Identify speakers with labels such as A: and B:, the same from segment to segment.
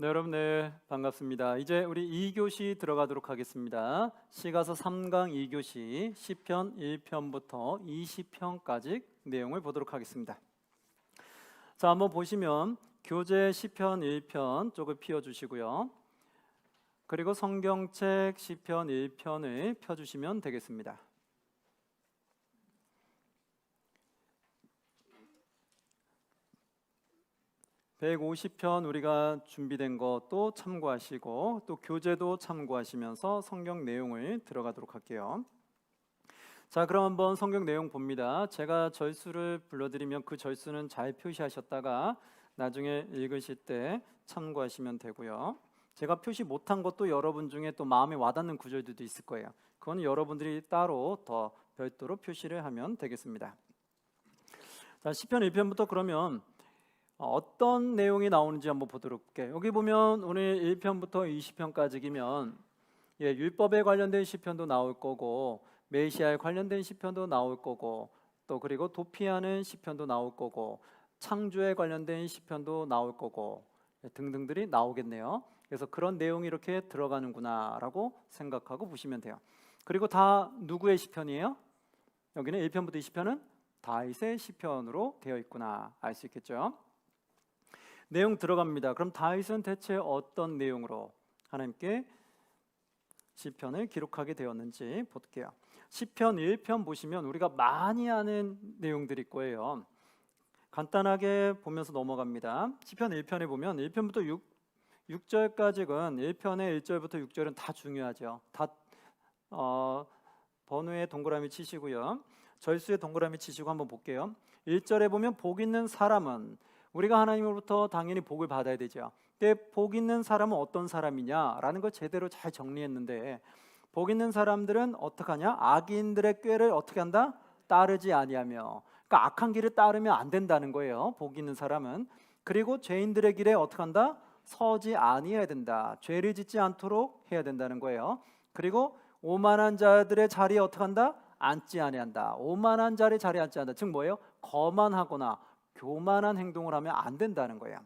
A: 네, 여러분, 반갑습니다. 이제 우리 2교시 들어가도록 하겠습니다. 시가서 3강 2교시 시편 1편부터 20편까지 내용을 보도록 하겠습니다. 자, 한번 보시면 교재 시편 1편 쪽을 피워주시고요. 그리고 성경책 시편 1편을 펴주시면 되겠습니다. 150편 우리가 준비된 것도 참고하시고 또 교재도 참고하시면서 성경 내용을 들어가도록 할게요. 자, 그럼 한번 성경 내용 봅니다. 제가 절수를 불러드리면 그 절수는 잘 표시하셨다가 나중에 읽으실 때 참고하시면 되고요. 제가 표시 못한 것도 여러분 중에 또 마음에 와닿는 구절들도 있을 거예요. 그건 여러분들이 따로 더 별도로 표시를 하면 되겠습니다. 자, 시편 1편부터 그러면 어떤 내용이 나오는지 한번 보도록 할게요. 여기 보면 오늘 1편부터 20편까지면 율법에 관련된 시편도 나올 거고 메시아에 관련된 시편도 나올 거고 또 그리고 도피하는 시편도 나올 거고 창조에 관련된 시편도 나올 거고 등등들이 나오겠네요. 그래서 그런 내용이 이렇게 들어가는구나 라고 생각하고 보시면 돼요. 그리고 다 누구의 시편이에요? 여기는 1편부터 20편은 다윗의 시편으로 되어 있구나 알 수 있겠죠. 내용 들어갑니다. 그럼 다윗은 대체 어떤 내용으로 하나님께 시편을 기록하게 되었는지 볼게요. 시편 1편 보시면 우리가 많이 아는 내용들일 거예요. 간단하게 보면서 넘어갑니다. 시편 1편에 보면 1편부터 6절까지는 1편의 1절부터 6절은 다 중요하죠. 다 번호에 동그라미 치시고요. 절수에 동그라미 치시고 한번 볼게요. 1절에 보면 복 있는 사람은 우리가 하나님으로부터 당연히 복을 받아야 되죠. 근데 복 있는 사람은 어떤 사람이냐라는 걸 제대로 잘 정리했는데 복 있는 사람들은 어떻게 하냐? 악인들의 꾀를 어떻게 한다? 따르지 아니하며. 그러니까 악한 길을 따르면 안 된다는 거예요. 복 있는 사람은. 그리고 죄인들의 길에 어떻게 한다? 서지 아니해야 된다. 죄를 짓지 않도록 해야 된다는 거예요. 그리고 오만한 자들의 자리에 어떻게 한다? 앉지 아니한다. 오만한 자의 자리에 앉지 않는다. 즉 뭐예요? 거만하거나 교만한 행동을 하면 안 된다는 거예요.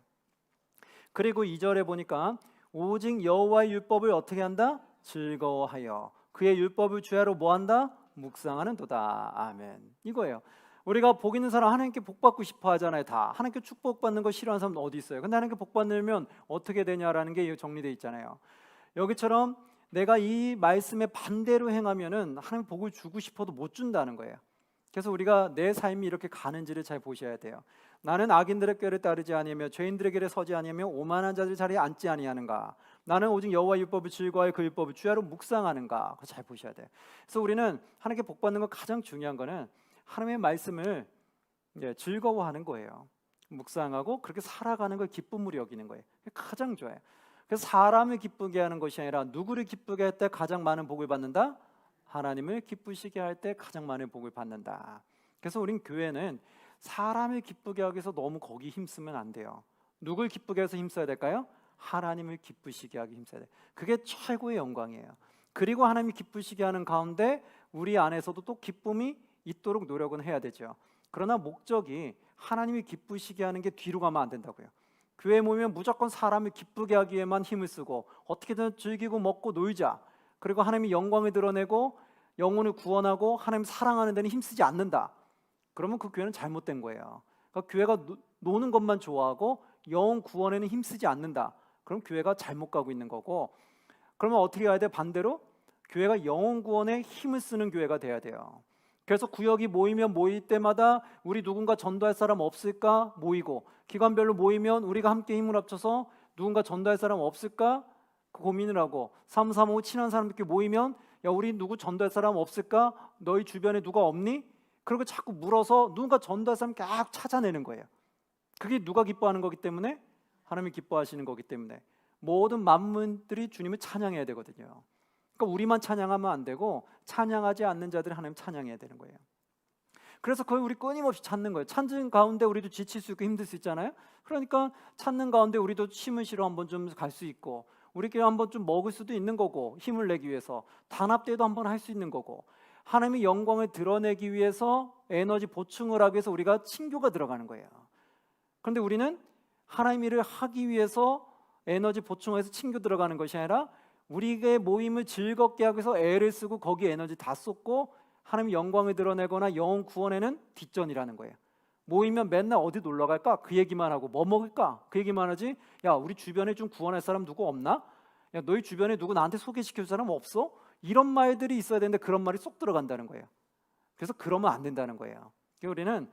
A: 그리고 2절에 보니까 오직 여호와의 율법을 어떻게 한다? 즐거워하여 그의 율법을 주야로 뭐한다? 묵상하는 도다. 아멘. 이거예요. 우리가 복 있는 사람 하나님께 복 받고 싶어 하잖아요. 다 하나님께 축복받는 거 싫어하는 사람 어디 있어요? 근데 하나님께 복 받으면 어떻게 되냐라는 게 정리되어 있잖아요. 여기처럼 내가 이 말씀에 반대로 행하면은 하나님 복을 주고 싶어도 못 준다는 거예요. 그래서 우리가 내 삶이 이렇게 가는지를 잘 보셔야 돼요. 나는 악인들의 꾀를 따르지 아니하며 죄인들의 길에 서지 아니하며 오만한 자들 자리에 앉지 아니하는가? 나는 오직 여호와의 율법을 즐거워하여 그 율법을 주야로 묵상하는가? 그거 잘 보셔야 돼요. 그래서 우리는 하나님께 복 받는 거 가장 중요한 거는 하나님의 말씀을 즐거워하는 거예요. 묵상하고 그렇게 살아가는 걸 기쁨으로 여기는 거예요. 가장 좋아요. 그래서 사람을 기쁘게 하는 것이 아니라 누구를 기쁘게 할 때 가장 많은 복을 받는다? 하나님을 기쁘시게 할 때 가장 많은 복을 받는다. 그래서 우린 교회는 사람을 기쁘게 하기 위해서 너무 거기 힘쓰면 안 돼요. 누굴 기쁘게 해서 힘써야 될까요? 하나님을 기쁘시게 하기 힘써야 돼요. 그게 최고의 영광이에요. 그리고 하나님이 기쁘시게 하는 가운데 우리 안에서도 또 기쁨이 있도록 노력은 해야 되죠. 그러나 목적이 하나님이 기쁘시게 하는 게 뒤로 가면 안 된다고요. 교회에 모이면 무조건 사람을 기쁘게 하기 위해만 힘을 쓰고 어떻게든 즐기고 먹고 놀자. 그리고 하나님이 영광을 드러내고 영혼을 구원하고 하나님 사랑하는 데는 힘쓰지 않는다. 그러면 그 교회는 잘못된 거예요. 그러니까 교회가 노는 것만 좋아하고 영혼 구원에는 힘쓰지 않는다. 그럼 교회가 잘못 가고 있는 거고, 그러면 어떻게 해야 돼? 반대로 교회가 영혼 구원에 힘을 쓰는 교회가 돼야 돼요. 그래서 구역이 모이면 모일 때마다 우리 누군가 전도할 사람 없을까 모이고, 기관별로 모이면 우리가 함께 힘을 합쳐서 누군가 전도할 사람 없을까 고민을 하고, 335 친한 사람들끼리 모이면 야 우리 누구 전도할 사람 없을까? 너희 주변에 누가 없니? 그리고 자꾸 물어서 누군가 전도할 사람 쫙 찾아내는 거예요. 그게 누가 기뻐하는 거기 때문에? 하나님이 기뻐하시는 거기 때문에 모든 만물들이 주님을 찬양해야 되거든요. 그러니까 우리만 찬양하면 안 되고 찬양하지 않는 자들이 하나님 찬양해야 되는 거예요. 그래서 거의 우리 끊임없이 찾는 거예요. 찾는 가운데 우리도 지칠 수 있고 힘들 수 있잖아요. 그러니까 찾는 가운데 우리도 힘을 실어 한번 좀 갈 수 있고 우리끼리 한번 좀 먹을 수도 있는 거고, 힘을 내기 위해서 단합대회도 한번 할 수 있는 거고, 하나님의 영광을 드러내기 위해서 에너지 보충을 하기 위해서 우리가 친교가 들어가는 거예요. 그런데 우리는 하나님 일을 하기 위해서 에너지 보충해서 친구 들어가는 것이 아니라 우리의 모임을 즐겁게 하기 위해서 애를 쓰고 거기에 에너지 다 쏟고 하나님의 영광을 드러내거나 영혼 구원에는 뒷전이라는 거예요. 모이면 맨날 어디 놀러 갈까? 그 얘기만 하고 뭐 먹을까? 그 얘기만 하지. 야, 우리 주변에 좀 구원할 사람 누구 없나? 야, 너희 주변에 누구 나한테 소개시켜 줄 사람 없어? 이런 말들이 있어야 되는데 그런 말이 쏙 들어간다는 거예요. 그래서 그러면 안 된다는 거예요. 우리는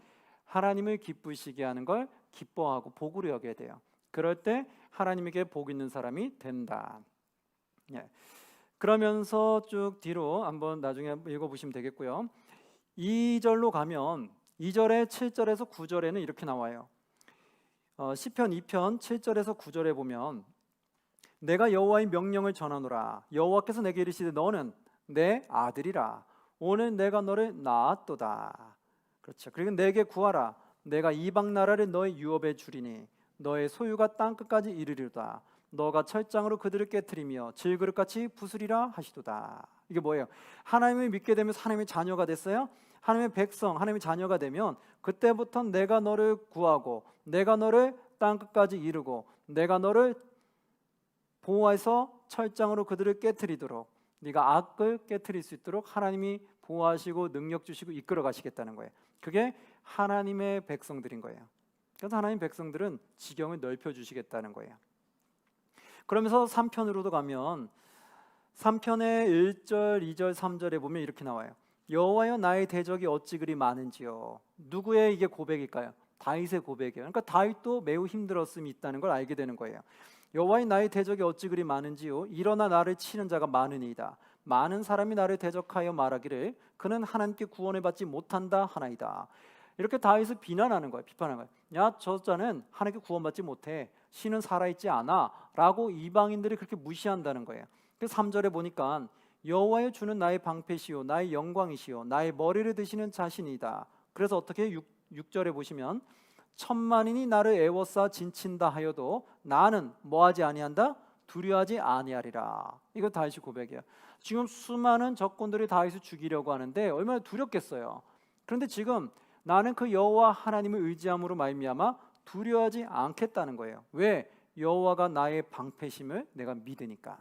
A: 하나님을 기쁘시게 하는 걸 기뻐하고 복으로 여겨야 돼요. 그럴 때 하나님에게 복 있는 사람이 된다. 예. 그러면서 쭉 뒤로 한번 나중에 읽어보시면 되겠고요. 2절로 가면 2절에 7절에서 9절에는 이렇게 나와요. 시편 2편 7절에서 9절에 보면 내가 여호와의 명령을 전하노라. 여호와께서 내게 이르시되 너는 내 아들이라. 오늘 내가 너를 낳았도다. 그렇죠. 그리고 내게 구하라. 내가 이방 나라를 너의 유업에 주리니 너의 소유가 땅 끝까지 이르리로다. 너가 철장으로 그들을 깨트리며 질그릇같이 부수리라 하시도다. 이게 뭐예요? 하나님을 믿게 되면서 하나님의 자녀가 됐어요. 하나님의 백성, 하나님의 자녀가 되면 그때부터 내가 너를 구하고 내가 너를 땅 끝까지 이루고 내가 너를 보호해서 철장으로 그들을 깨트리도록 네가 악을 깨트릴 수 있도록 하나님이 보호하시고 능력 주시고 이끌어 가시겠다는 거예요. 그게 하나님의 백성들인 거예요. 그래서 하나님 백성들은 지경을 넓혀 주시겠다는 거예요. 그러면서 3편으로도 가면 3편의 1절, 2절, 3절에 보면 이렇게 나와요. 여호와여 나의 대적이 어찌 그리 많은지요. 누구의 이게 고백일까요? 다윗의 고백이에요. 그러니까 다윗도 매우 힘들었음이 있다는 걸 알게 되는 거예요. 여호와의 나의 대적이 어찌 그리 많은지요. 일어나 나를 치는 자가 많으니이다. 많은 사람이 나를 대적하여 말하기를 그는 하나님께 구원을 받지 못한다 하나이다. 이렇게 다윗을 비난하는 거예요. 비판하는 거예요. 야, 저 자는 하나님께 구원받지 못해. 신은 살아있지 않아. 라고 이방인들이 그렇게 무시한다는 거예요. 그래서 3절에 보니까 여호와여 주는 나의 방패시요 나의 영광이시요 나의 머리를 드시는 자신이다. 그래서 어떻게 6절에 보시면 천만인이 나를 애워싸 진친다 하여도 나는 뭐하지 아니한다? 두려워하지 아니하리라. 이거 다윗의 고백이에요. 지금 수많은 적군들이 다윗을 죽이려고 하는데 얼마나 두렵겠어요. 그런데 지금 나는 그 여호와 하나님을 의지함으로 말미암아 두려워하지 않겠다는 거예요. 왜? 여호와가 나의 방패심을 내가 믿으니까.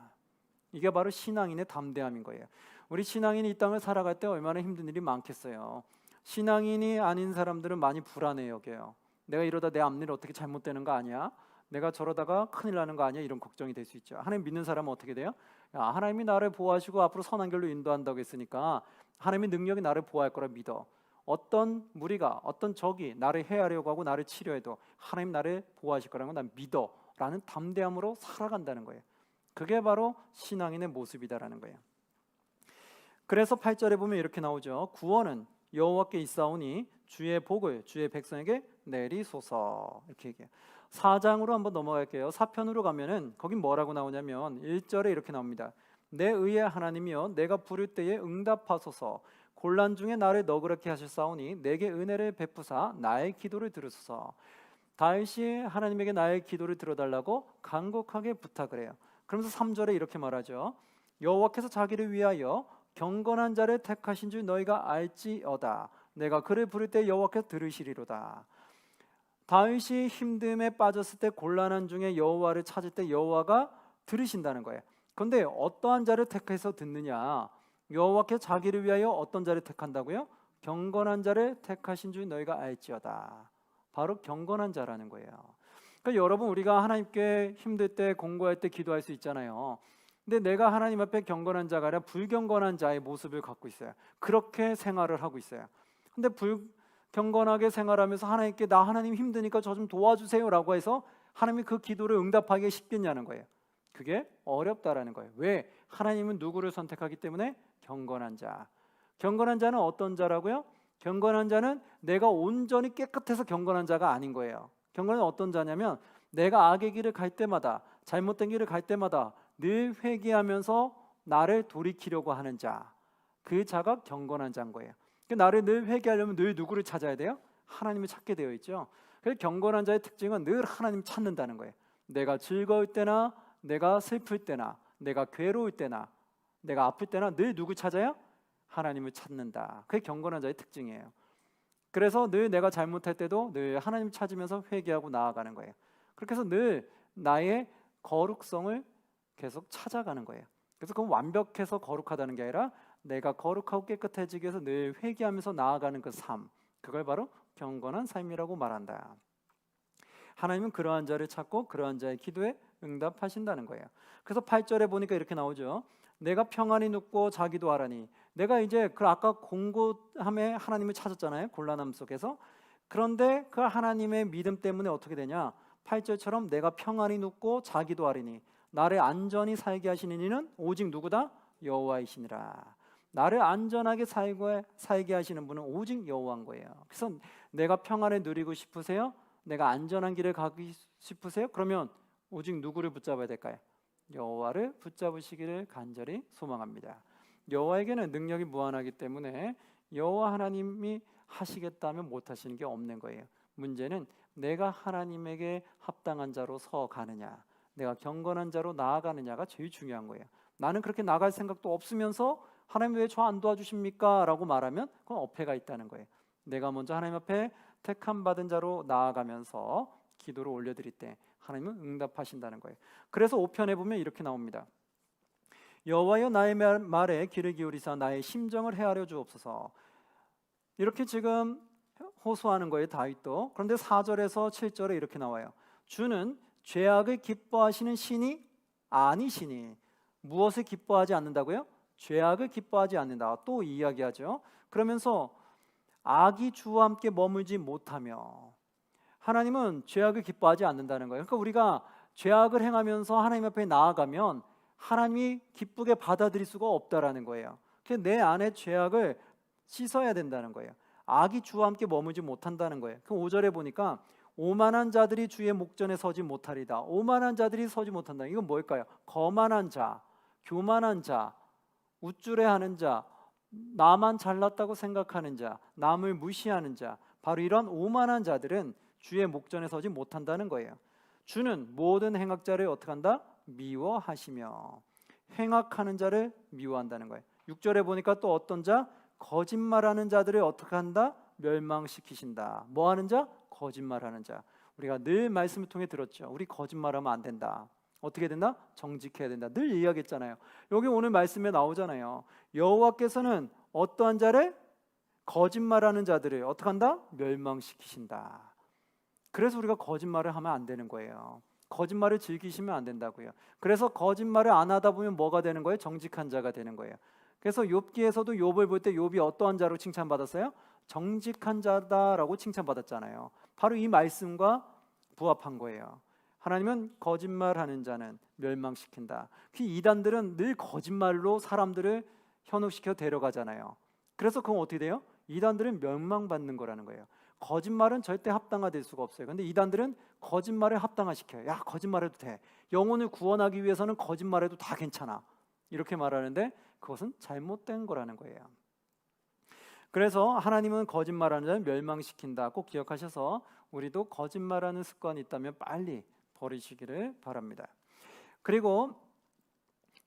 A: 이게 바로 신앙인의 담대함인 거예요. 우리 신앙인이 이 땅을 살아갈 때 얼마나 힘든 일이 많겠어요. 신앙인이 아닌 사람들은 많이 불안해 여겨요. 내가 이러다 내 앞일 어떻게 잘못되는 거 아니야? 내가 저러다가 큰일 나는 거 아니야? 이런 걱정이 될 수 있죠. 하나님 믿는 사람은 어떻게 돼요? 야, 하나님이 나를 보호하시고 앞으로 선한 길로 인도한다고 했으니까 하나님의 능력이 나를 보호할 거라 믿어. 어떤 무리가 어떤 적이 나를 해하려고 하고 나를 치려해도 하나님 나를 보호하실 거라는 건 난 믿어 라는 담대함으로 살아간다는 거예요. 그게 바로 신앙인의 모습이다라는 거예요. 그래서 8절에 보면 이렇게 나오죠. 구원은 여호와께 있사오니 주의 복을 주의 백성에게 내리소서. 이렇게 얘기해요. 4장으로 한번 넘어갈게요. 4편으로 가면은 거긴 뭐라고 나오냐면 1절에 이렇게 나옵니다. 내 의의 하나님이여 내가 부를 때에 응답하소서. 곤란 중에 나를 너그럽게 하실사오니 내게 은혜를 베푸사 나의 기도를 들으소서. 다윗이 하나님에게 나의 기도를 들어달라고 간곡하게 부탁을 해요. 그러면서 3절에 이렇게 말하죠. 여호와께서 자기를 위하여 경건한 자를 택하신 줄 너희가 알지어다. 내가 그를 부를 때 여호와께서 들으시리로다. 다윗이 힘듦에 빠졌을 때 곤란한 중에 여호와를 찾을 때 여호와가 들으신다는 거예요. 그런데 어떠한 자를 택해서 듣느냐? 여호와께서 자기를 위하여 어떤 자를 택한다고요? 경건한 자를 택하신 줄 너희가 알지어다. 바로 경건한 자라는 거예요. 그러니까 여러분 우리가 하나님께 힘들 때 공고할 때 기도할 수 있잖아요. 근데 내가 하나님 앞에 경건한 자가 아니라 불경건한 자의 모습을 갖고 있어요. 그렇게 생활을 하고 있어요. 근데 불경건하게 생활하면서 하나님께 나 하나님 힘드니까 저 좀 도와주세요 라고 해서 하나님이 그 기도를 응답하기 쉽겠냐는 거예요. 그게 어렵다라는 거예요. 왜? 하나님은 누구를 선택하기 때문에 경건한 자. 경건한 자는 어떤 자라고요? 경건한 자는 내가 온전히 깨끗해서 경건한 자가 아닌 거예요. 경건은 어떤 자냐면 내가 악의 길을 갈 때마다 잘못된 길을 갈 때마다 늘 회개하면서 나를 돌이키려고 하는 자. 그 자가 경건한 자인 거예요. 나를 늘 회개하려면 늘 누구를 찾아야 돼요? 하나님을 찾게 되어 있죠. 그래서 경건한 자의 특징은 늘 하나님 찾는다는 거예요. 내가 즐거울 때나 내가 슬플 때나 내가 괴로울 때나 내가 아플 때나 늘 누구 찾아요? 하나님을 찾는다. 그게 경건한 자의 특징이에요. 그래서 늘 내가 잘못할 때도 늘 하나님 찾으면서 회개하고 나아가는 거예요. 그렇게 해서 늘 나의 거룩성을 계속 찾아가는 거예요. 그래서 그건 완벽해서 거룩하다는 게 아니라 내가 거룩하고 깨끗해지기 위해서 늘 회개하면서 나아가는 그 삶, 그걸 바로 경건한 삶이라고 말한다. 하나님은 그러한 자를 찾고 그러한 자의 기도에 응답하신다는 거예요. 그래서 8절에 보니까 이렇게 나오죠. 내가 평안히 눕고 자기도 하라니. 내가 이제 그 아까 공고함에 하나님을 찾았잖아요. 곤란함 속에서. 그런데 그 하나님의 믿음 때문에 어떻게 되냐? 8절처럼 내가 평안히 눕고 자기도 하리니 나를 안전히 살게 하시는 이는 오직 누구다? 여호와이시니라. 나를 안전하게 살게 하시는 분은 오직 여호와인 거예요. 그래서 내가 평안을 누리고 싶으세요? 내가 안전한 길을 가기 싶으세요? 그러면 오직 누구를 붙잡아야 될까요? 여호와를 붙잡으시기를 간절히 소망합니다. 여호와에게는 능력이 무한하기 때문에 여호와 하나님이 하시겠다면 못하시는 게 없는 거예요. 문제는 내가 하나님에게 합당한 자로 서가느냐, 내가 경건한 자로 나아가느냐가 제일 중요한 거예요. 나는 그렇게 나갈 생각도 없으면서 하나님 왜 저 안 도와주십니까? 라고 말하면 그건 어폐가 있다는 거예요. 내가 먼저 하나님 앞에 택함 받은 자로 나아가면서 기도를 올려드릴 때 하나님은 응답하신다는 거예요. 그래서 5편에 보면 이렇게 나옵니다. 여호와여 나의 말에 귀를 기울이사 나의 심정을 헤아려 주옵소서. 이렇게 지금 호소하는 거예요, 다윗도. 그런데 4절에서 7절에 이렇게 나와요. 주는 죄악을 기뻐하시는 신이 아니시니. 무엇을 기뻐하지 않는다고요? 죄악을 기뻐하지 않는다. 또 이야기하죠. 그러면서 악이 주와 함께 머물지 못하며, 하나님은 죄악을 기뻐하지 않는다는 거예요. 그러니까 우리가 죄악을 행하면서 하나님 앞에 나아가면 하나님이 기쁘게 받아들일 수가 없다라는 거예요. 그래서 내 안에 죄악을 씻어야 된다는 거예요. 악이 주와 함께 머물지 못한다는 거예요. 그 5절에 보니까 오만한 자들이 주의 목전에 서지 못하리다. 오만한 자들이 서지 못한다. 이건 뭘까요? 거만한 자, 교만한 자, 우쭐해하는 자, 나만 잘났다고 생각하는 자, 남을 무시하는 자, 바로 이런 오만한 자들은 주의 목전에 서지 못한다는 거예요. 주는 모든 행악자를 어떻게 한다? 미워하시며, 행악하는 자를 미워한다는 거예요. 6절에 보니까 또 어떤 자? 거짓말하는 자들을 어떻게 한다? 멸망시키신다. 뭐하는 자? 거짓말하는 자. 우리가 늘 말씀을 통해 들었죠. 우리 거짓말하면 안 된다. 어떻게 된다? 정직해야 된다. 늘 이야기했잖아요. 여기 오늘 말씀에 나오잖아요. 여호와께서는 어떠한 자를? 거짓말하는 자들을 어떻게 한다? 멸망시키신다. 그래서 우리가 거짓말을 하면 안 되는 거예요. 거짓말을 즐기시면 안 된다고요. 그래서 거짓말을 안 하다 보면 뭐가 되는 거예요? 정직한 자가 되는 거예요. 그래서 욥기에서도 욥을 볼 때 욥이 어떠한 자로 칭찬받았어요? 정직한 자다라고 칭찬받았잖아요. 바로 이 말씀과 부합한 거예요. 하나님은 거짓말하는 자는 멸망시킨다. 그 이단들은 늘 거짓말로 사람들을 현혹시켜 데려가잖아요. 그래서 그건 어떻게 돼요? 이단들은 멸망받는 거라는 거예요. 거짓말은 절대 합당화될 수가 없어요. 그런데 이단들은 거짓말을 합당화시켜요. 야, 거짓말해도 돼. 영혼을 구원하기 위해서는 거짓말해도 다 괜찮아. 이렇게 말하는데 그것은 잘못된 거라는 거예요. 그래서 하나님은 거짓말하는 자를 멸망시킨다. 꼭 기억하셔서 우리도 거짓말하는 습관이 있다면 빨리 버리시기를 바랍니다. 그리고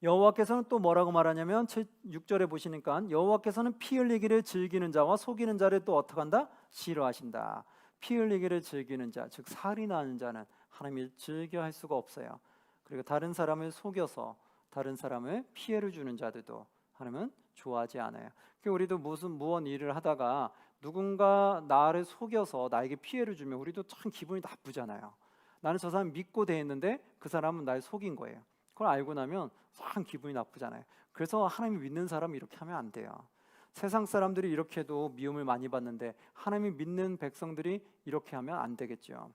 A: 여호와께서는 또 뭐라고 말하냐면 6절에 보시니까 여호와께서는 피 흘리기를 즐기는 자와 속이는 자를 또 어떻게 한다? 싫어하신다. 피 흘리기를 즐기는 자, 즉 살인하는 자는 하나님이 즐겨 할 수가 없어요. 그리고 다른 사람을 속여서 다른 사람을 피해를 주는 자들도 하나님은 좋아하지 않아요. 우리도 무언 일을 하다가 누군가 나를 속여서 나에게 피해를 주면 우리도 참 기분이 나쁘잖아요. 나는 저 사람 믿고 대했는데 그 사람은 날 속인 거예요. 그걸 알고 나면 참 기분이 나쁘잖아요. 그래서 하나님 믿는 사람은 이렇게 하면 안 돼요. 세상 사람들이 이렇게 해도 미움을 많이 받는데 하나님 믿는 백성들이 이렇게 하면 안 되겠죠.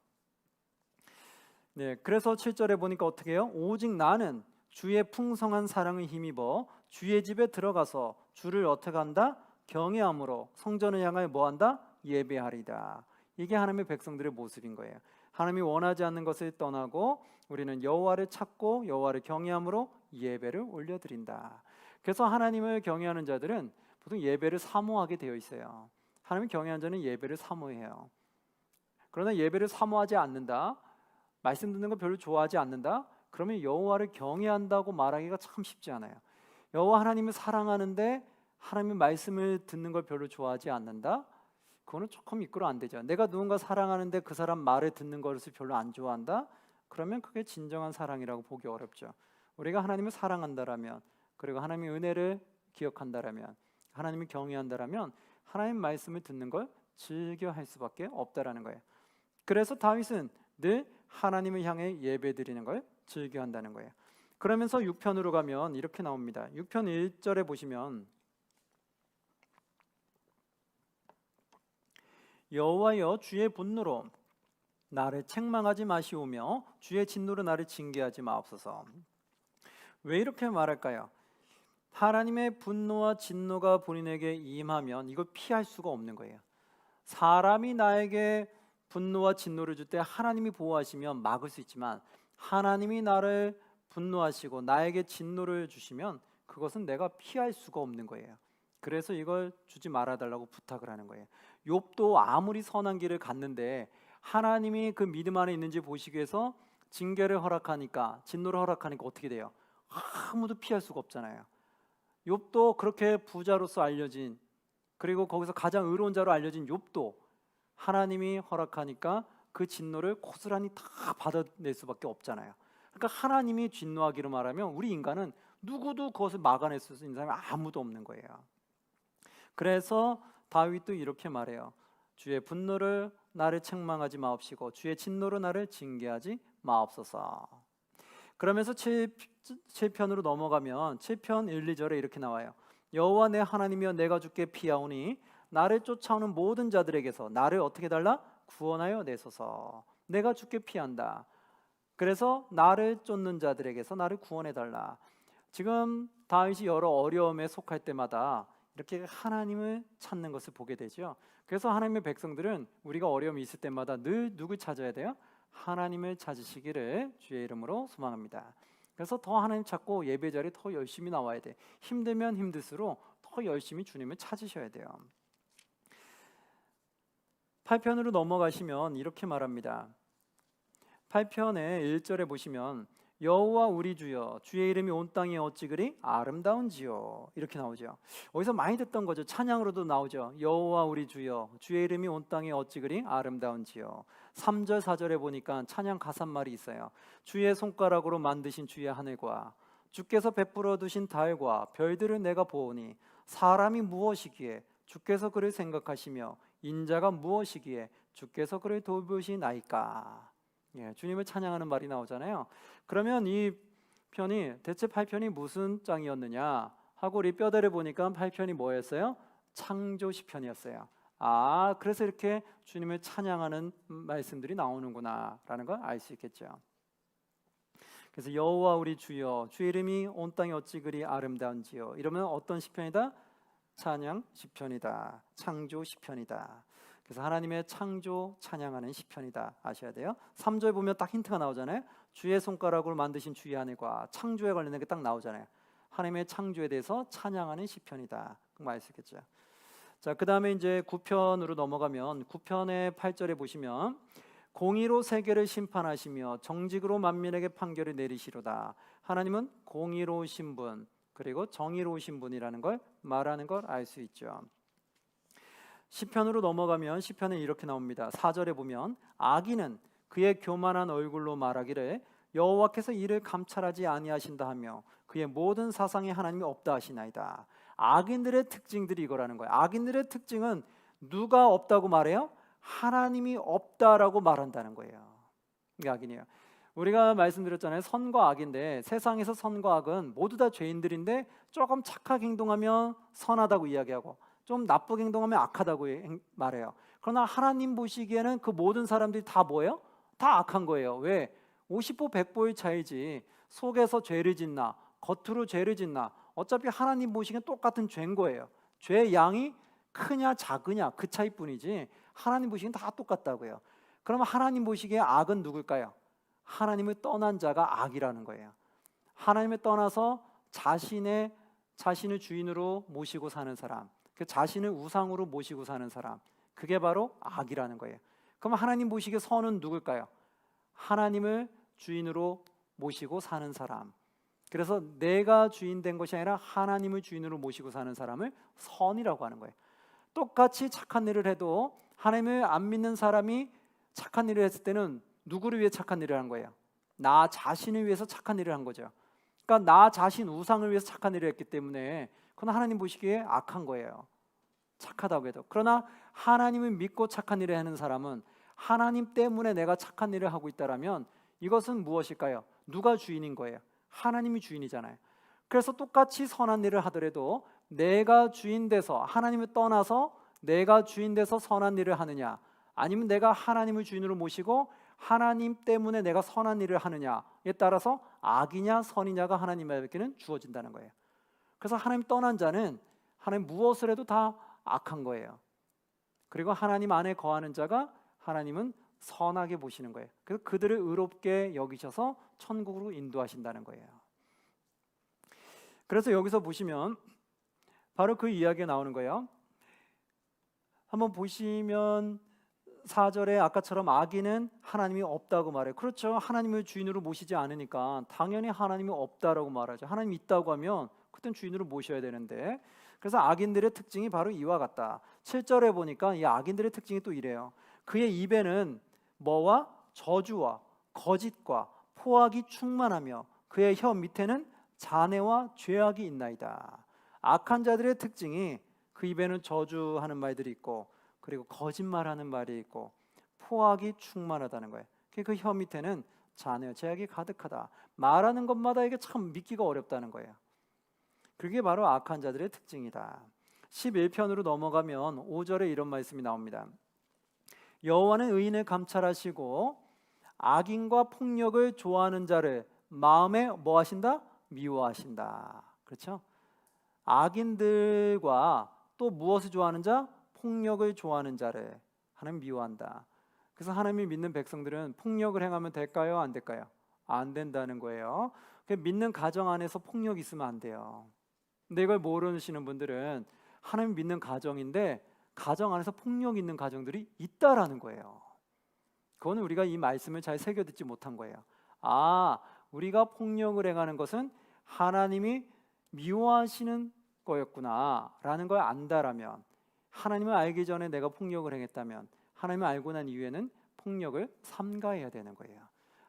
A: 네, 그래서 7절에 보니까 어떻게 해요? 오직 나는 주의 풍성한 사랑을 힘입어 주의 집에 들어가서 주를 어떻게 한다? 경외함으로 성전을 향하여 뭐한다? 예배하리다. 이게 하나님의 백성들의 모습인 거예요. 하나님이 원하지 않는 것을 떠나고 우리는 여호와를 찾고 여호와를 경외함으로 예배를 올려드린다. 그래서 하나님을 경외하는 자들은 보통 예배를 사모하게 되어 있어요. 하나님을 경외하는 자는 예배를 사모해요. 그러나 예배를 사모하지 않는다, 말씀 듣는 거 별로 좋아하지 않는다, 그러면 여호와를 경외한다고 말하기가 참 쉽지 않아요. 여호와 하나님을 사랑하는데 하나님의 말씀을 듣는 걸 별로 좋아하지 않는다? 그거는 조금 이끌어 안 되죠. 내가 누군가 사랑하는데 그 사람 말을 듣는 것을 별로 안 좋아한다? 그러면 그게 진정한 사랑이라고 보기 어렵죠. 우리가 하나님을 사랑한다라면, 그리고 하나님의 은혜를 기억한다라면, 하나님을 경외한다라면 하나님 말씀을 듣는 걸 즐겨 할 수밖에 없다라는 거예요. 그래서 다윗은 늘 하나님을 향해 예배드리는 걸 즐겨 한다는 거예요. 그러면서 6편으로 가면 이렇게 나옵니다. 6편 1절에 보시면 여호와여 주의 분노로 나를 책망하지 마시오며 주의 진노로 나를 징계하지 마옵소서. 왜 이렇게 말할까요? 하나님의 분노와 진노가 본인에게 임하면 이걸 피할 수가 없는 거예요. 사람이 나에게 분노와 진노를 줄 때 하나님이 보호하시면 막을 수 있지만, 하나님이 나를 분노하시고 나에게 진노를 주시면 그것은 내가 피할 수가 없는 거예요. 그래서 이걸 주지 말아달라고 부탁을 하는 거예요. 욥도 아무리 선한 길을 갔는데 하나님이 그 믿음 안에 있는지 보시기 위해서 징계를 허락하니까, 진노를 허락하니까 어떻게 돼요? 아무도 피할 수가 없잖아요. 욥도 그렇게 부자로서 알려진, 그리고 거기서 가장 의로운 자로 알려진 욥도 하나님이 허락하니까 그 진노를 고스란히 다 받아낼 수밖에 없잖아요. 그러니까 하나님이 진노하기로 말하면 우리 인간은 누구도 그것을 막아낼 수 있는 사람이 아무도 없는 거예요. 그래서 다윗도 이렇게 말해요. 주의 분노를 나를 책망하지 마옵시고 주의 진노로 나를 징계하지 마옵소서. 그러면서 7편으로 넘어가면 7편 1, 2절에 이렇게 나와요. 여호와 내 하나님이여 내가 주께 피하오니 나를 쫓아오는 모든 자들에게서 나를 어떻게 달라? 구원하여 내소서. 내가 주께 피한다. 그래서 나를 쫓는 자들에게서 나를 구원해 달라. 지금 다윗이 여러 어려움에 속할 때마다 이렇게 하나님을 찾는 것을 보게 되죠. 그래서 하나님의 백성들은 우리가 어려움이 있을 때마다 늘 누굴 찾아야 돼요? 하나님을 찾으시기를 주의 이름으로 소망합니다. 그래서 더 하나님 찾고 예배 자리에 더 열심히 나와야 돼. 힘들면 힘들수록 더 열심히 주님을 찾으셔야 돼요. 8편으로 넘어가시면 이렇게 말합니다. 8편의 1절에 보시면 여호와 우리 주여 주의 이름이 온 땅에 어찌 그리 아름다운지요, 이렇게 나오죠. 어디서 많이 듣던 거죠. 찬양으로도 나오죠. 여호와 우리 주여 주의 이름이 온 땅에 어찌 그리 아름다운지요. 3절 4절에 보니까 찬양 가사말이 있어요. 주의 손가락으로 만드신 주의 하늘과 주께서 베풀어 두신 달과 별들을 내가 보오니 사람이 무엇이기에 주께서 그를 생각하시며 인자가 무엇이기에 주께서 그를 돌보시나이까. 주님을 찬양하는 말이 나오잖아요. 그러면 이 편이 대체 8편이 무슨 장이었느냐 하고 우리 뼈대를 보니까 8편이 뭐였어요? 창조 시편이었어요. 그래서 이렇게 주님을 찬양하는 말씀들이 나오는구나 라는 걸 알 수 있겠죠. 그래서 여호와 우리 주여 주의 이름이 온 땅에 어찌 그리 아름다운지요. 이러면 어떤 시편이다? 찬양 시편이다. 창조 시편이다. 그래서 하나님의 창조 찬양하는 시편이다 아셔야 돼요. 3절 보면 딱 힌트가 나오잖아요. 주의 손가락으로 만드신 주의 하늘과 창조에 관련된 게 딱 나오잖아요. 하나님의 창조에 대해서 찬양하는 시편이다. 그거 알 수 있겠죠. 자, 그 다음에 이제 9편으로 넘어가면 9편의 8절에 보시면 공의로 세계를 심판하시며 정직으로 만민에게 판결을 내리시로다. 하나님은 공의로우신 분, 그리고 정의로우신 분이라는 걸 말하는 걸 알 수 있죠. 시편으로 넘어가면 시편에 이렇게 나옵니다. 4절에 보면 악인은 그의 교만한 얼굴로 말하기를 여호와께서 이를 감찰하지 아니하신다 하며 그의 모든 사상에 하나님이 없다 하시나이다. 악인들의 특징들이 이거라는 거예요. 악인들의 특징은 누가 없다고 말해요? 하나님이 없다라고 말한다는 거예요. 이게 악인이에요. 우리가 말씀드렸잖아요. 선과 악인데 세상에서 선과 악은 모두 다 죄인들인데 조금 착하게 행동하면 선하다고 이야기하고 좀 나쁘게 행동하면 악하다고 말해요. 그러나 하나님 보시기에는 그 모든 사람들이 다 뭐예요? 다 악한 거예요. 왜? 50보 100보의 차이지 속에서 죄를 짓나 겉으로 죄를 짓나 어차피 하나님 보시기엔 똑같은 죄인 거예요. 죄의 양이 크냐 작으냐 그 차이뿐이지 하나님 보시기엔 다 똑같다고요. 그러면 하나님 보시기에 악은 누굴까요? 하나님을 떠난 자가 악이라는 거예요. 하나님을 떠나서 자신을 주인으로 모시고 사는 사람, 그 자신을 우상으로 모시고 사는 사람, 그게 바로 악이라는 거예요. 그럼 하나님 보시기에 선은 누굴까요? 하나님을 주인으로 모시고 사는 사람. 그래서 내가 주인 된 것이 아니라 하나님을 주인으로 모시고 사는 사람을 선이라고 하는 거예요. 똑같이 착한 일을 해도 하나님을 안 믿는 사람이 착한 일을 했을 때는 누구를 위해 착한 일을 한 거예요? 나 자신을 위해서 착한 일을 한 거죠. 그러니까 나 자신 우상을 위해서 착한 일을 했기 때문에 그건 하나님 보시기에 악한 거예요. 착하다고 해도. 그러나 하나님을 믿고 착한 일을 하는 사람은 하나님 때문에 내가 착한 일을 하고 있다라면 이것은 무엇일까요? 누가 주인인 거예요? 하나님이 주인이잖아요. 그래서 똑같이 선한 일을 하더라도 내가 주인 돼서 하나님을 떠나서 내가 주인 돼서 선한 일을 하느냐, 아니면 내가 하나님을 주인으로 모시고 하나님 때문에 내가 선한 일을 하느냐에 따라서 악이냐 선이냐가 하나님에게는 주어진다는 거예요. 그래서 하나님 떠난 자는 하나님 무엇을 해도 다 악한 거예요. 그리고 하나님 안에 거하는 자가 하나님은 선하게 보시는 거예요. 그래서 그들을 의롭게 여기셔서 천국으로 인도하신다는 거예요. 그래서 여기서 보시면 바로 그 이야기가 나오는 거예요. 한번 보시면 4절에 아까처럼 악인은 하나님이 없다고 말해요. 그렇죠. 하나님을 주인으로 모시지 않으니까 당연히 하나님이 없다라고 말하죠. 하나님이 있다고 하면 그땐 주인으로 모셔야 되는데, 그래서 악인들의 특징이 바로 이와 같다. 7절에 보니까 이 악인들의 특징이 또 이래요. 그의 입에는 뭐와 저주와 거짓과 포악이 충만하며 그의 혀 밑에는 잔해와 죄악이 있나이다. 악한 자들의 특징이 그 입에는 저주하는 말들이 있고, 그리고 거짓말하는 말이 있고, 포악이 충만하다는 거예요. 그 혀 밑에는 잔해와 죄악이 가득하다. 말하는 것마다 이게 참 믿기가 어렵다는 거예요. 그게 바로 악한 자들의 특징이다. 11편으로 넘어가면 5절에 이런 말씀이 나옵니다. 여호와는 의인을 감찰하시고 악인과 폭력을 좋아하는 자를 마음에 뭐 하신다? 미워하신다. 그렇죠? 악인들과 또 무엇을 좋아하는 자? 폭력을 좋아하는 자를 하나님 미워한다. 그래서 하나님을 믿는 백성들은 폭력을 행하면 될까요? 안 될까요? 안 된다는 거예요. 믿는 가정 안에서 폭력이 있으면 안 돼요. 근데 이걸 모르시는 분들은 하나님 믿는 가정인데 가정 안에서 폭력 있는 가정들이 있다라는 거예요. 그거는 우리가 이 말씀을 잘 새겨 듣지 못한 거예요. 아, 우리가 폭력을 행하는 것은 하나님이 미워하시는 거였구나 라는 걸 안다라면, 하나님을 알기 전에 내가 폭력을 행했다면 하나님을 알고 난 이후에는 폭력을 삼가해야 되는 거예요.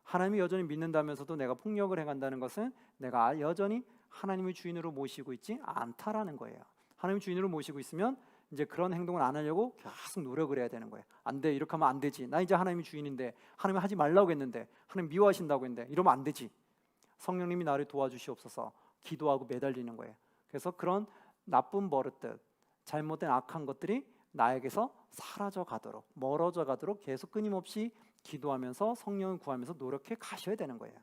A: 하나님이 여전히 믿는다면서도 내가 폭력을 행한다는 것은 내가 여전히 하나님을 주인으로 모시고 있지 않다라는 거예요. 하나님을 주인으로 모시고 있으면 이제 그런 행동을 안 하려고 계속 노력을 해야 되는 거예요. 안 돼, 이렇게 하면 안 되지. 나 이제 하나님이 주인인데, 하나님이 하지 말라고 했는데, 하나님 미워하신다고 했는데 이러면 안 되지. 성령님이 나를 도와주시옵소서 기도하고 매달리는 거예요. 그래서 그런 나쁜 버릇들, 잘못된 악한 것들이 나에게서 사라져 가도록, 멀어져 가도록 계속 끊임없이 기도하면서 성령을 구하면서 노력해 가셔야 되는 거예요.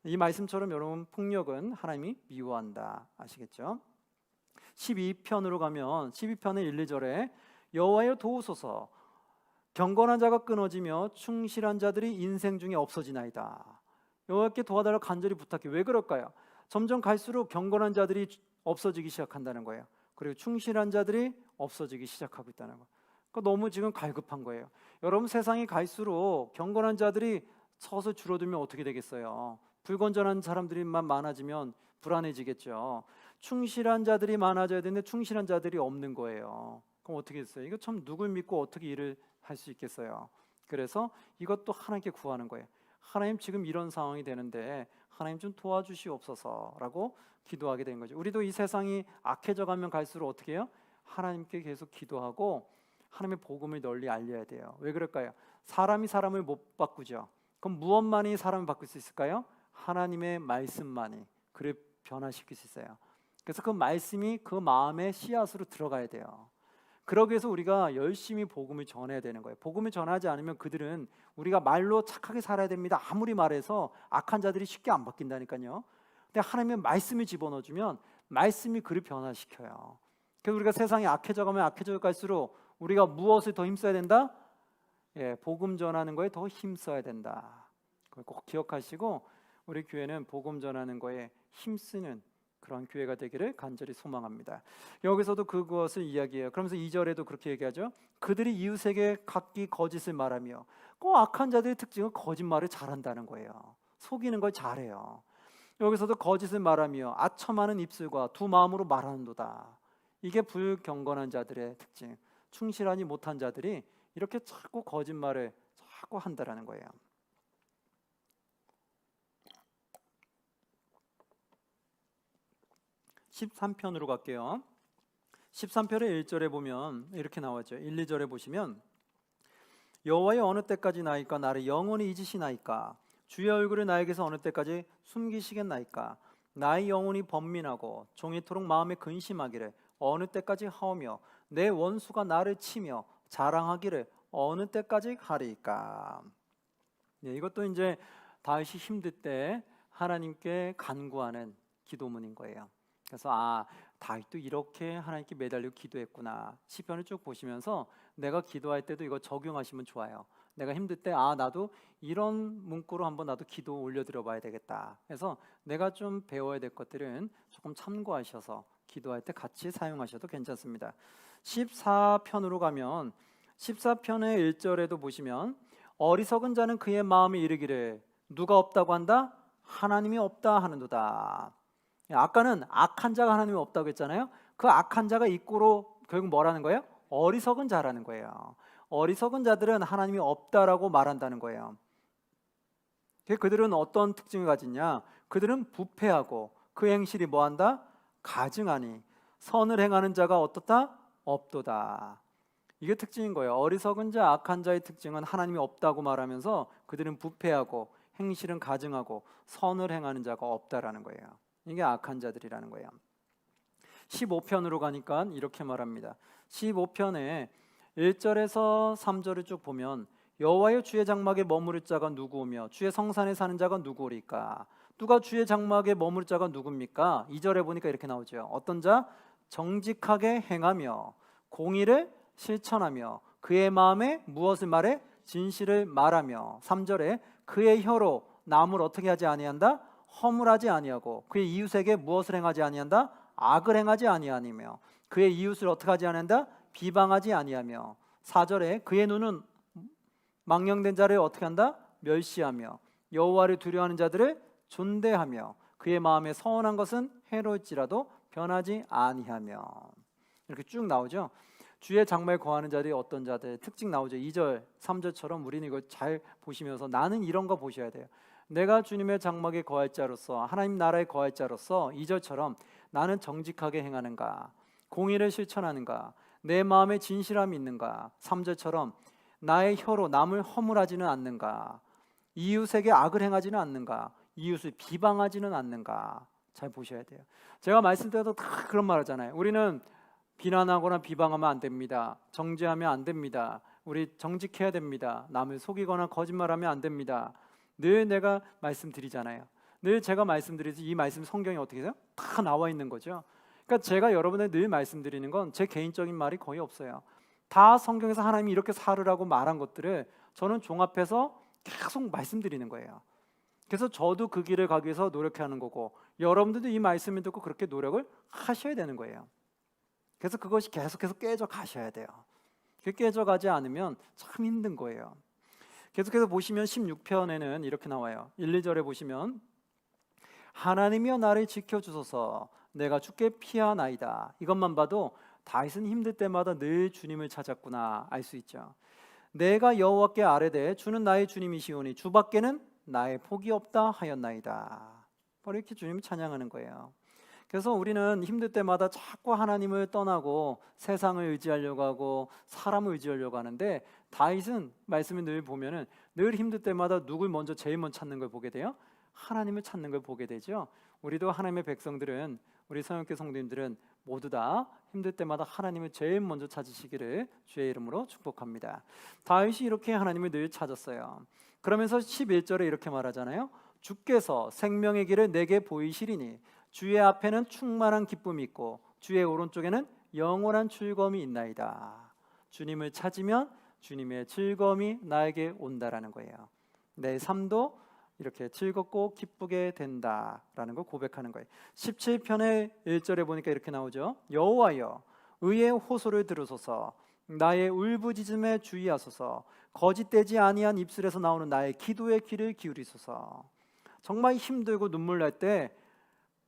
A: 이 말씀처럼 여러분, 폭력은 하나님이 미워한다. 아시겠죠? 12편으로 가면 12편의 1, 2절에 여호와여 도우소서 경건한 자가 끊어지며 충실한 자들이 인생 중에 없어지나이다. 여호와께 도와달라고 간절히 부탁해. 왜 그럴까요? 점점 갈수록 경건한 자들이 없어지기 시작한다는 거예요. 그리고 충실한 자들이 없어지기 시작하고 있다는 거예요. 그러니까 너무 지금 갈급한 거예요. 여러분, 세상이 갈수록 경건한 자들이 서서 줄어들면 어떻게 되겠어요? 불건전한 사람들만 많아지면 불안해지겠죠. 충실한 자들이 많아져야 되는데 충실한 자들이 없는 거예요. 그럼 어떻게 했어요? 이거 참 누굴 믿고 어떻게 일을 할 수 있겠어요? 그래서 이것도 하나님께 구하는 거예요. 하나님, 지금 이런 상황이 되는데 하나님 좀 도와주시옵소서라고 기도하게 된 거죠. 우리도 이 세상이 악해져 가면 갈수록 어떻게 해요? 하나님께 계속 기도하고 하나님의 복음을 널리 알려야 돼요. 왜 그럴까요? 사람이 사람을 못 바꾸죠. 그럼 무엇만이 사람을 바꿀 수 있을까요? 하나님의 말씀만이 그를 변화시킬 수 있어요. 그래서 그 말씀이 그 마음의 씨앗으로 들어가야 돼요. 그러기 위해서 우리가 열심히 복음을 전해야 되는 거예요. 복음을 전하지 않으면 그들은 우리가 말로 착하게 살아야 됩니다 아무리 말해서 악한 자들이 쉽게 안 바뀐다니까요. 근데 하나님의 말씀을 집어넣어주면 말씀이 그를 변화시켜요. 그래서 우리가 세상이 악해져 가면 악해져 갈수록 우리가 무엇을 더 힘써야 된다? 복음 전하는 거에 더 힘써야 된다. 그걸 꼭 기억하시고 우리 교회는 복음 전하는 거에 힘쓰는 그런 교회가 되기를 간절히 소망합니다. 여기서도 그것을 이야기해요. 그러면서 2절에도 그렇게 얘기하죠. 그들이 이웃에게 각기 거짓을 말하며, 꼭 악한 자들의 특징은 거짓말을 잘한다는 거예요. 속이는 걸 잘해요. 여기서도 거짓을 말하며 아첨하는 입술과 두 마음으로 말하는도다. 이게 불경건한 자들의 특징. 충실하지 못한 자들이 이렇게 자꾸 거짓말을 자꾸 한다라는 거예요. 13편으로 갈게요. 13편의 1절에 보면 이렇게 나왔죠. 1, 2절에 보시면 여호와여 어느 때까지 나이까 나를 영원히 잊으시나이까 주의 얼굴을 나에게서 어느 때까지 숨기시겠나이까 나의 영혼이 번민하고 종이토록 마음에 근심하기를 어느 때까지 하오며 내 원수가 나를 치며 자랑하기를 어느 때까지 하리이까. 이것도 이제 다윗이 힘들 때 하나님께 간구하는 기도문인 거예요. 그래서 다윗도 이렇게 하나님께 매달려 기도했구나. 시편을 쭉 보시면서 내가 기도할 때도 이거 적용하시면 좋아요. 내가 힘들 때 나도 이런 문구로 한번 나도 기도 올려드려 봐야 되겠다. 그래서 내가 좀 배워야 될 것들은 조금 참고하셔서 기도할 때 같이 사용하셔도 괜찮습니다. 14편으로 가면 14편의 1절에도 보시면 어리석은 자는 그의 마음에 이르기를 누가 없다고 한다? 하나님이 없다 하는도다. 아까는 악한 자가 하나님이 없다고 했잖아요. 그 악한 자가 이꼬로 결국 뭐라는 거예요? 어리석은 자라는 거예요. 어리석은 자들은 하나님이 없다라고 말한다는 거예요. 그들은 어떤 특징을 가지냐? 그들은 부패하고 그 행실이 뭐한다? 가증하니 선을 행하는 자가 어떻다? 없도다. 이게 특징인 거예요. 어리석은 자, 악한 자의 특징은 하나님이 없다고 말하면서 그들은 부패하고 행실은 가증하고 선을 행하는 자가 없다라는 거예요. 이게 악한 자들이라는 거예요. 15편으로 가니까 이렇게 말합니다. 15편에 1절에서 3절을 쭉 보면 여호와여 주의 장막에 머무를 자가 누구오며 주의 성산에 사는 자가 누구오리까? 누가 주의 장막에 머무를 자가 누굽니까? 2절에 보니까 이렇게 나오죠. 어떤 자? 정직하게 행하며 공의를 실천하며 그의 마음에 무엇을 말해? 진실을 말하며 3절에 그의 혀로 남을 어떻게 하지 아니한다? 허물하지 아니하고 그의 이웃에게 무엇을 행하지 아니한다? 악을 행하지 아니하며 그의 이웃을 어떻게 하지 아니한다? 비방하지 아니하며 4절에 그의 눈은 망령된 자를 어떻게 한다? 멸시하며 여호와를 두려워하는 자들을 존대하며 그의 마음에 서운한 것은 해로울지라도 변하지 아니하며 이렇게 쭉 나오죠. 주의 장막에 거하는 자들이 어떤 자들 특징 나오죠. 2절, 3절처럼 우리는 이거 잘 보시면서 나는 이런 거 보셔야 돼요. 내가 주님의 장막에 거할 자로서 하나님 나라에 거할 자로서 2절처럼 나는 정직하게 행하는가? 공의를 실천하는가? 내 마음에 진실함이 있는가? 3절처럼 나의 혀로 남을 허물하지는 않는가? 이웃에게 악을 행하지는 않는가? 이웃을 비방하지는 않는가? 잘 보셔야 돼요. 제가 말씀드려도 다 그런 말 하잖아요. 우리는 비난하거나 비방하면 안 됩니다. 정죄하면 안 됩니다. 우리 정직해야 됩니다. 남을 속이거나 거짓말하면 안 됩니다. 늘 내가 말씀드리잖아요. 늘 제가 말씀드리지 이 말씀 성경에 어떻게 해요? 다 나와 있는 거죠. 그러니까 제가 여러분에 늘 말씀드리는 건 제 개인적인 말이 거의 없어요. 다 성경에서 하나님이 이렇게 살으라고 말한 것들을 저는 종합해서 계속 말씀드리는 거예요. 그래서 저도 그 길을 가기 위해서 노력하는 거고 여러분들도 이 말씀을 듣고 그렇게 노력을 하셔야 되는 거예요. 그래서 그것이 계속해서 깨져 가셔야 돼요. 깨져가지 않으면 참 힘든 거예요. 계속해서 보시면 16편에는 이렇게 나와요. 1, 2절에 보시면 하나님이여 나를 지켜주소서 내가 주께 피하나이다. 이것만 봐도 다윗은 힘들 때마다 늘 주님을 찾았구나 알 수 있죠. 내가 여호와께 아뢰되 주는 나의 주님이시오니 주밖에는 나의 복이 없다 하였나이다. 바로 이렇게 주님을 찬양하는 거예요. 그래서 우리는 힘들 때마다 자꾸 하나님을 떠나고 세상을 의지하려고 하고 사람을 의지하려고 하는데 다윗은 말씀을 늘 보면은 늘 힘들 때마다 누굴 먼저 제일 먼저 찾는 걸 보게 돼요? 하나님을 찾는 걸 보게 되죠. 우리도 하나님의 백성들은 우리 성령교 성도님들은 모두 다 힘들 때마다 하나님을 제일 먼저 찾으시기를 주의 이름으로 축복합니다. 다윗이 이렇게 하나님을 늘 찾았어요. 그러면서 11절에 이렇게 말하잖아요. 주께서 생명의 길을 내게 보이시리니 주의 앞에는 충만한 기쁨이 있고 주의 오른쪽에는 영원한 즐거움이 있나이다. 주님을 찾으면 주님의 즐거움이 나에게 온다라는 거예요. 내 삶도 이렇게 즐겁고 기쁘게 된다라는 걸 고백하는 거예요. 17편의 1절에 보니까 이렇게 나오죠. 여호와여 의의 호소를 들으소서 나의 울부짖음에 주의하소서 거짓되지 아니한 입술에서 나오는 나의 기도의 귀를 기울이소서. 정말 힘들고 눈물 날 때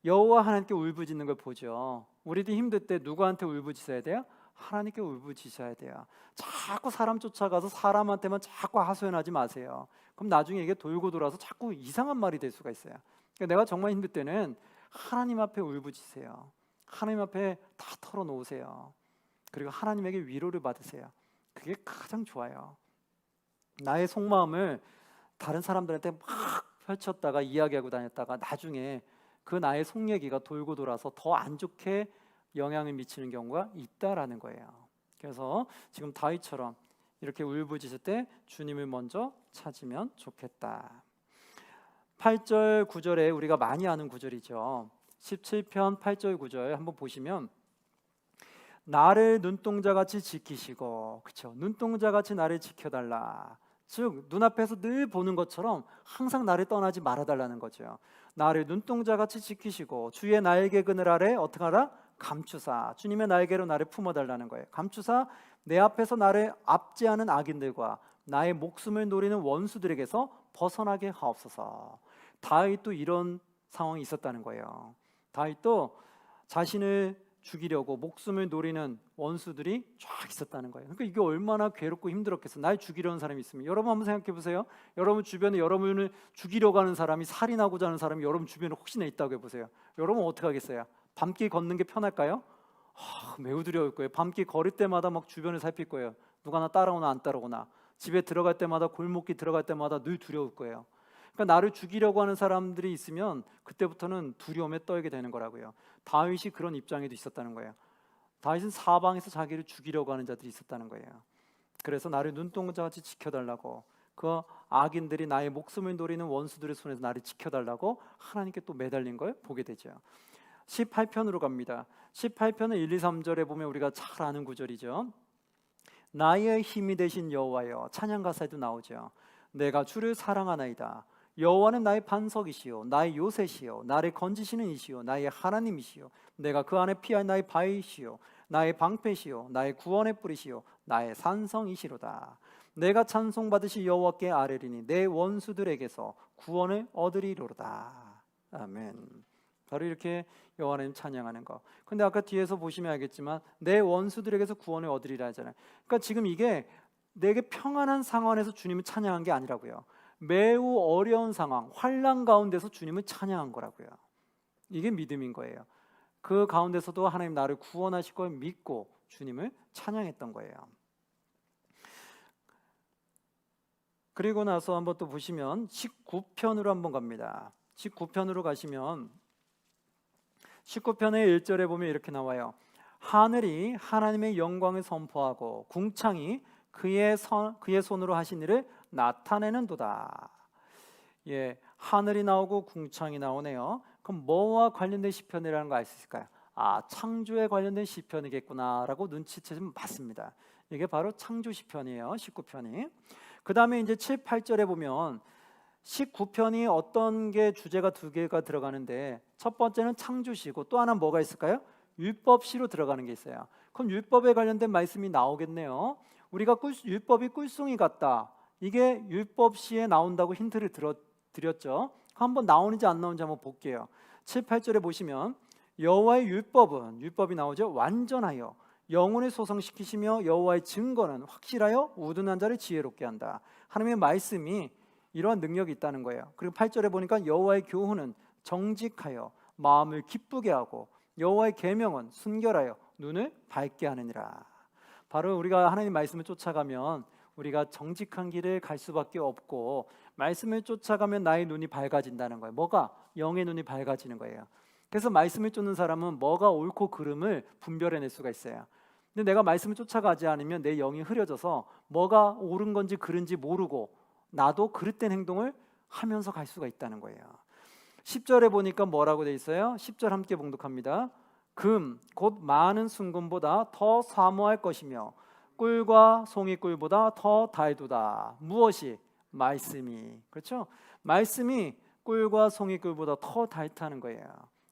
A: 여호와 하나님께 울부짖는 걸 보죠. 우리도 힘들 때 누구한테 울부짖어야 돼요? 하나님께 울부짖어야 돼요. 자꾸 사람 쫓아가서 사람한테만 자꾸 하소연하지 마세요. 그럼 나중에 이게 돌고 돌아서 자꾸 이상한 말이 될 수가 있어요. 그러니까 내가 정말 힘들 때는 하나님 앞에 울부짖으세요. 하나님 앞에 다 털어놓으세요. 그리고 하나님에게 위로를 받으세요. 그게 가장 좋아요. 나의 속마음을 다른 사람들한테 막 펼쳤다가 이야기하고 다녔다가 나중에 그 나의 속 얘기가 돌고 돌아서 더 안 좋게 영향을 미치는 경우가 있다라는 거예요. 그래서 지금 다윗처럼 이렇게 울부짖을 때 주님을 먼저 찾으면 좋겠다. 8절 9절에 우리가 많이 아는 구절이죠. 17편 8절 9절 한번 보시면 나를 눈동자같이 지키시고, 그렇죠? 눈동자같이 나를 지켜달라. 즉 눈앞에서 늘 보는 것처럼 항상 나를 떠나지 말아달라는 거죠. 나를 눈동자같이 지키시고 주의 날개 그늘 아래 어떻게 하라? 감추사. 주님의 날개로 나를 품어달라는 거예요. 감추사 내 앞에서 나를 압제하는 악인들과 나의 목숨을 노리는 원수들에게서 벗어나게 하옵소서. 다윗도 이런 상황이 있었다는 거예요. 다윗도 자신을 죽이려고 목숨을 노리는 원수들이 쫙 있었다는 거예요. 그러니까 이게 얼마나 괴롭고 힘들었겠어요. 날 죽이려는 사람이 있으면. 여러분 한번 생각해 보세요. 여러분 주변에 여러분을 죽이려고 하는 사람이, 살인하고자 하는 사람이 여러분 주변에 혹시나 있다고 해보세요. 여러분 어떻게 하겠어요? 밤길 걷는 게 편할까요? 매우 두려울 거예요. 밤길 걸을 때마다 막 주변을 살필 거예요. 누가 나 따라오나 안 따라오나. 집에 들어갈 때마다, 골목길 들어갈 때마다 늘 두려울 거예요. 그러니까 나를 죽이려고 하는 사람들이 있으면 그때부터는 두려움에 떨게 되는 거라고요. 다윗이 그런 입장에도 있었다는 거예요. 다윗은 사방에서 자기를 죽이려고 하는 자들이 있었다는 거예요. 그래서 나를 눈동자같이 지켜달라고, 그 악인들이 나의 목숨을 노리는 원수들의 손에서 나를 지켜달라고 하나님께 또 매달린 걸 보게 되죠. 18편으로 갑니다. 18편은 1, 2, 3절에 보면 우리가 잘 아는 구절이죠. 나의 힘이 되신 여호와여, 찬양 가사에도 나오죠. 내가 주를 사랑하나이다. 여호와는 나의 반석이시요 나의 요새시요 나를 건지시는 이시요 나의 하나님이시요 내가 그 안에 피할 나의 바위시요 나의 방패시요 나의 구원의 뿌리시요 나의 산성이시로다. 내가 찬송받으시 여호와께 아뢰리니 내 원수들에게서 구원을 얻으리로다. 아멘. 바로 이렇게 여호와 하나님 찬양하는 거. 근데 아까 뒤에서 보시면 알겠지만 내 원수들에게서 구원을 얻으리라 하잖아요. 그러니까 지금 이게 내게 평안한 상황에서 주님을 찬양한 게 아니라고요. 매우 어려운 상황, 환난 가운데서 주님을 찬양한 거라고요. 이게 믿음인 거예요. 그 가운데서도 하나님 나를 구원하실 걸 믿고 주님을 찬양했던 거예요. 그리고 나서 한번 또 보시면 19편으로 한번 갑니다. 19편으로 가시면 19편의 1절에 보면 이렇게 나와요. 하늘이 하나님의 영광을 선포하고 궁창이 그의 손으로 하신 일을 나타내는도다. 예, 하늘이 나오고 궁창이 나오네요. 그럼 뭐와 관련된 시편이라는 거 알 수 있을까요? 창조에 관련된 시편이겠구나라고 눈치채면 맞습니다. 이게 바로 창조 시편이에요. 19편이. 그 다음에 이제 7, 8절에 보면 19편이 어떤 게 주제가 두 개가 들어가는데 첫 번째는 창조시고 또 하나 뭐가 있을까요? 율법시로 들어가는 게 있어요. 그럼 율법에 관련된 말씀이 나오겠네요. 우리가 율법이 꿀송이 같다. 이게 율법시에 나온다고 힌트를 드렸죠. 한번 나오는지 안 나오는지 한번 볼게요. 7, 8절에 보시면 여호와의 율법이 나오죠. 완전하여 영혼을 소성시키시며 여호와의 증거는 확실하여 우둔한 자를 지혜롭게 한다. 하나님의 말씀이 이러한 능력이 있다는 거예요. 그리고 8절에 보니까 여호와의 교훈은 정직하여 마음을 기쁘게 하고 여호와의 계명은 순결하여 눈을 밝게 하느니라. 바로 우리가 하나님 말씀을 쫓아가면 우리가 정직한 길을 갈 수밖에 없고 말씀을 쫓아가면 나의 눈이 밝아진다는 거예요. 뭐가? 영의 눈이 밝아지는 거예요. 그래서 말씀을 쫓는 사람은 뭐가 옳고 그름을 분별해낼 수가 있어요. 근데 내가 말씀을 쫓아가지 않으면 내 영이 흐려져서 뭐가 옳은 건지 그른지 모르고 나도 그릇된 행동을 하면서 갈 수가 있다는 거예요. 10절에 보니까 뭐라고 돼 있어요? 10절 함께 봉독합니다. 금, 곧 많은 순금보다 더 사모할 것이며 꿀과 송이꿀보다 더 달도다. 무엇이? 말씀이. 그렇죠? 말씀이 꿀과 송이꿀보다 더 달다는 거예요.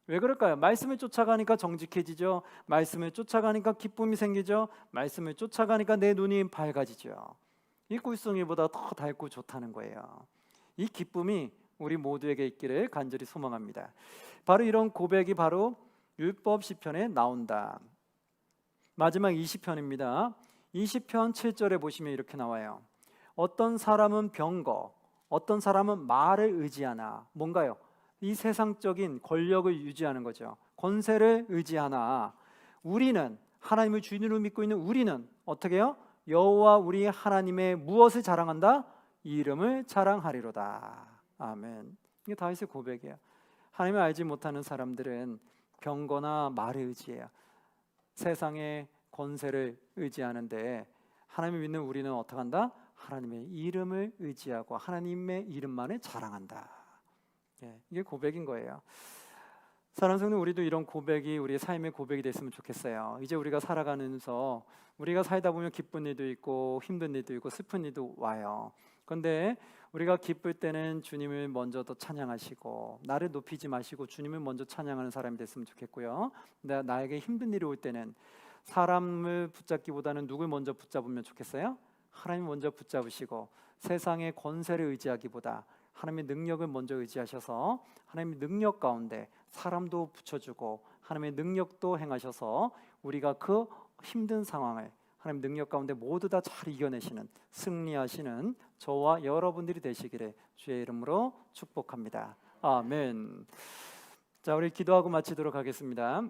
A: 왜 그럴까요? 말씀을 쫓아가니까 정직해지죠. 말씀을 쫓아가니까 기쁨이 생기죠. 말씀을 쫓아가니까 내 눈이 밝아지죠. 이 꿀송이보다 더 달고 좋다는 거예요. 이 기쁨이 우리 모두에게 있기를 간절히 소망합니다. 바로 이런 고백이 바로 율법 시편에 나온다. 마지막 20편입니다. 20편 7절에 보시면 이렇게 나와요. 어떤 사람은 병거, 어떤 사람은 말을 의지하나. 뭔가요? 이 세상적인 권력을 유지하는 거죠. 권세를 의지하나 우리는 하나님을 주인으로 믿고 있는 우리는 어떻게 해요? 여호와 우리 하나님의 무엇을 자랑한다? 이름을 자랑하리로다. 아멘. 이게 다윗의 고백이에요. 하나님을 알지 못하는 사람들은 병거나 말을 의지해요. 세상의 권세를 의지하는데 하나님을 믿는 우리는 어떻게 한다? 하나님의 이름을 의지하고 하나님의 이름만을 자랑한다. 이게 고백인 거예요. 사랑하는 성도, 우리도 이런 고백이 우리의 삶의 고백이 됐으면 좋겠어요. 이제 우리가 살아가면서 우리가 살다 보면 기쁜 일도 있고 힘든 일도 있고 슬픈 일도 와요. 그런데 우리가 기쁠 때는 주님을 먼저 더 찬양하시고 나를 높이지 마시고 주님을 먼저 찬양하는 사람이 됐으면 좋겠고요. 나에게 힘든 일이 올 때는 사람을 붙잡기보다는 누굴 먼저 붙잡으면 좋겠어요? 하나님 먼저 붙잡으시고 세상의 권세를 의지하기보다 하나님의 능력을 먼저 의지하셔서 하나님의 능력 가운데 사람도 붙여주고 하나님의 능력도 행하셔서 우리가 그 힘든 상황을 하나님 능력 가운데 모두 다 잘 이겨내시는 승리하시는 저와 여러분들이 되시기를 주의 이름으로 축복합니다. 아멘. 자, 우리 기도하고 마치도록 하겠습니다.